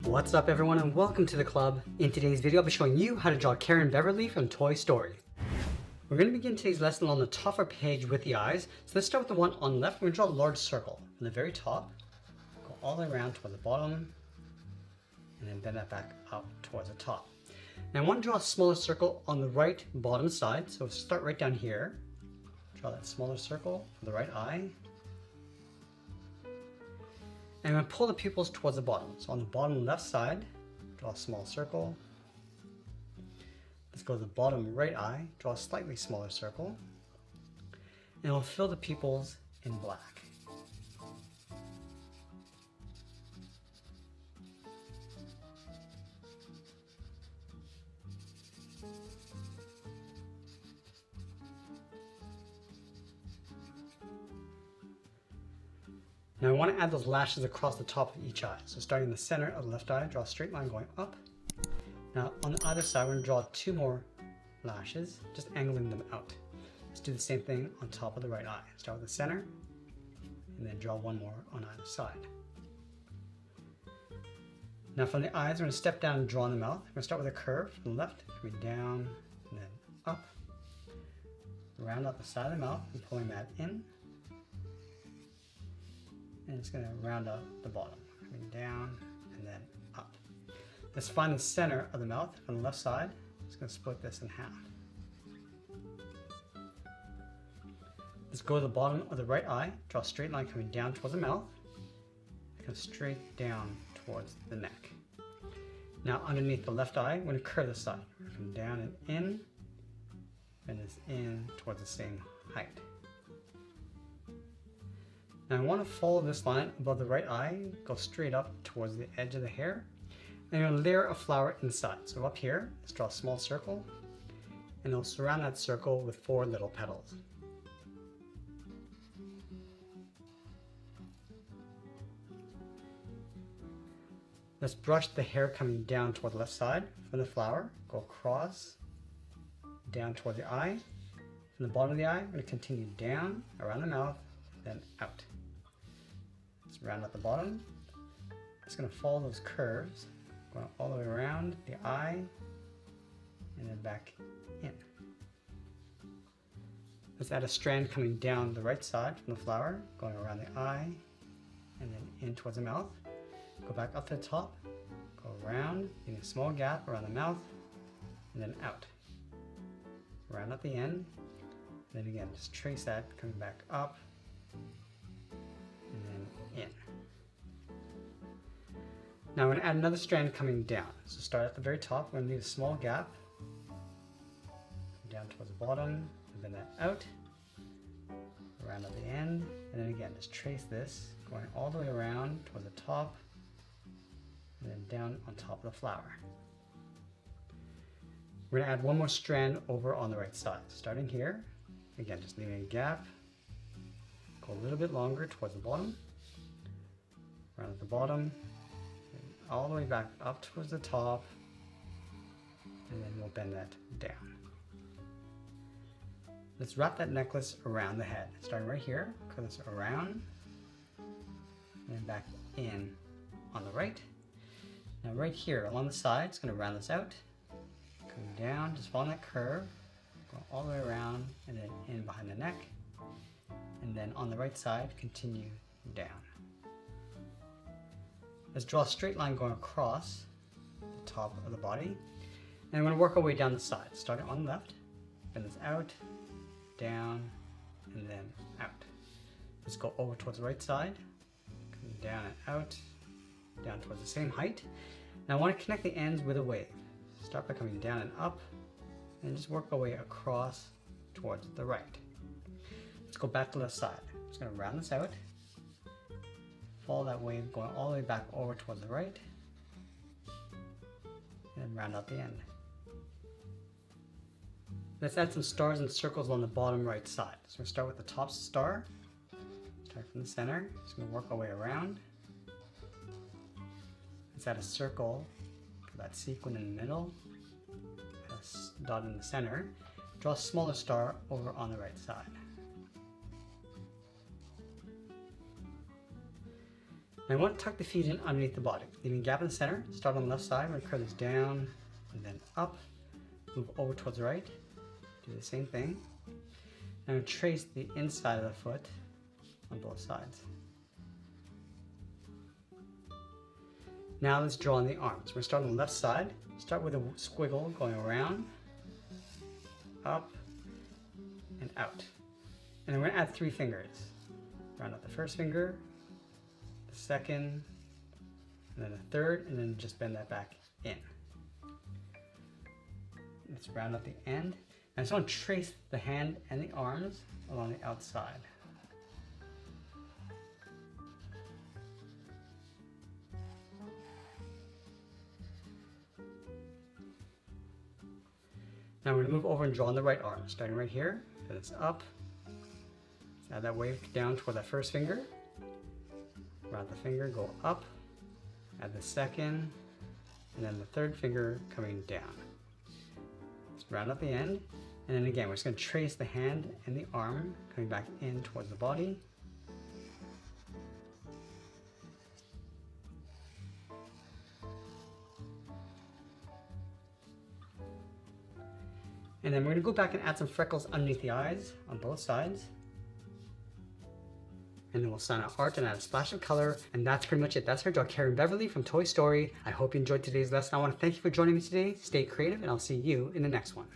What's up everyone and welcome to the club. In today's video I'll be showing you how to draw Karen and Beverly from Toy Story. We're going to begin today's lesson on the top of our page with the eyes. So let's start with the one on the left. We're going to draw a large circle from the very top, go all the way around toward the bottom, and then bend that back up towards the top. Now I want to draw a smaller circle on the right bottom side. So start right down here. Draw that smaller circle for the right eye. And I'm going to pull the pupils towards the bottom. So on the bottom left side, draw a small circle. Let's go to the bottom right eye, draw a slightly smaller circle. And we'll fill the pupils in black. Now I want to add those lashes across the top of each eye. So starting in the center of the left eye, draw a straight line going up. Now on the other side, we're going to draw 2 more lashes, just angling them out. Let's do the same thing on top of the right eye. Start with the center, and then draw 1 more on either side. Now from the eyes, we're going to step down and draw in the mouth. We're going to start with a curve from the left, coming down, and then up. Round out the side of the mouth and pulling that in. And it's going to round out the bottom, coming down and then up. Let's find the center of the mouth on the left side. It's going to split this in half. Let's go to the bottom of the right eye, draw a straight line coming down towards the mouth, come straight down towards the neck. Now underneath the left eye, we're going to curve the side. Come down and in, and this in towards the same height. Now I want to follow this line above the right eye, go straight up towards the edge of the hair, and I'm going to layer a flower inside. So up here, let's draw a small circle, and I'll surround that circle with 4 little petals. Let's brush the hair coming down toward the left side from the flower, go across, down toward the eye. From the bottom of the eye, we're going to continue down, around the mouth, then out. Let's round out the bottom. It's going to follow those curves, going all the way around the eye, and then back in. Let's add a strand coming down the right side from the flower, going around the eye, and then in towards the mouth. Go back up to the top, go around, leaving a small gap around the mouth, and then out. Round out the end, and then again, just trace that coming back up, and then in. Now I'm going to add another strand coming down. So start at the very top, we're going to leave a small gap, down towards the bottom, and then that out, around at the end, and then again, just trace this, going all the way around towards the top, and then down on top of the flower. We're going to add 1 more strand over on the right side. Starting here, again, just leaving a gap, go a little bit longer towards the bottom, around at the bottom, and all the way back up towards the top, and then we'll bend that down. Let's wrap that necklace around the head. Starting right here, curl this around, and then back in on the right. Now right here along the side, it's going to round this out, coming down, just follow that curve, go all the way around, and then in behind the neck. And then on the right side, continue down. Let's draw a straight line going across the top of the body. And we're going to work our way down the side. Starting on the left, bend this out, down, and then out. Let's go over towards the right side, coming down and out, down towards the same height. Now I want to connect the ends with a wave. Start by coming down and up, and just work our way across towards the right. Let's go back to the left side. I'm just going to round this out, follow that wave going all the way back over towards the right, and then round out the end. Let's add some stars and circles on the bottom right side. So we're going to start with the top star, start from the center, just going to work our way around. Let's add a circle for that sequin in the middle, a dot in the center, draw a smaller star over on the right side. And I want to tuck the feet in underneath the body, leaving a gap in the center. Start on the left side. I'm going to curve this down and then up. Move over towards the right. Do the same thing. And I'm going to trace the inside of the foot on both sides. Now let's draw on the arms. We're going to start on the left side. Start with a squiggle going around, up, and out. And then we're going to add 3 fingers. Round out the first finger, the second, and then the third, and then just bend that back in. Let's round out the end. I just want to trace the hand and the arms along the outside. Now we're going to move over and draw on the right arm, starting right here. So it's up. Let's add that wave down toward that first finger. Round the finger, go up. Add the second, and then the third finger coming down. Let's round up the end. And then again, we're just going to trace the hand and the arm coming back in towards the body. And then we're going to go back and add some freckles underneath the eyes on both sides. And then we'll sign out art and add a splash of color. And that's pretty much it. That's our dog, Beverly from Toy Story. I hope you enjoyed today's lesson. I want to thank you for joining me today. Stay creative, and I'll see you in the next one.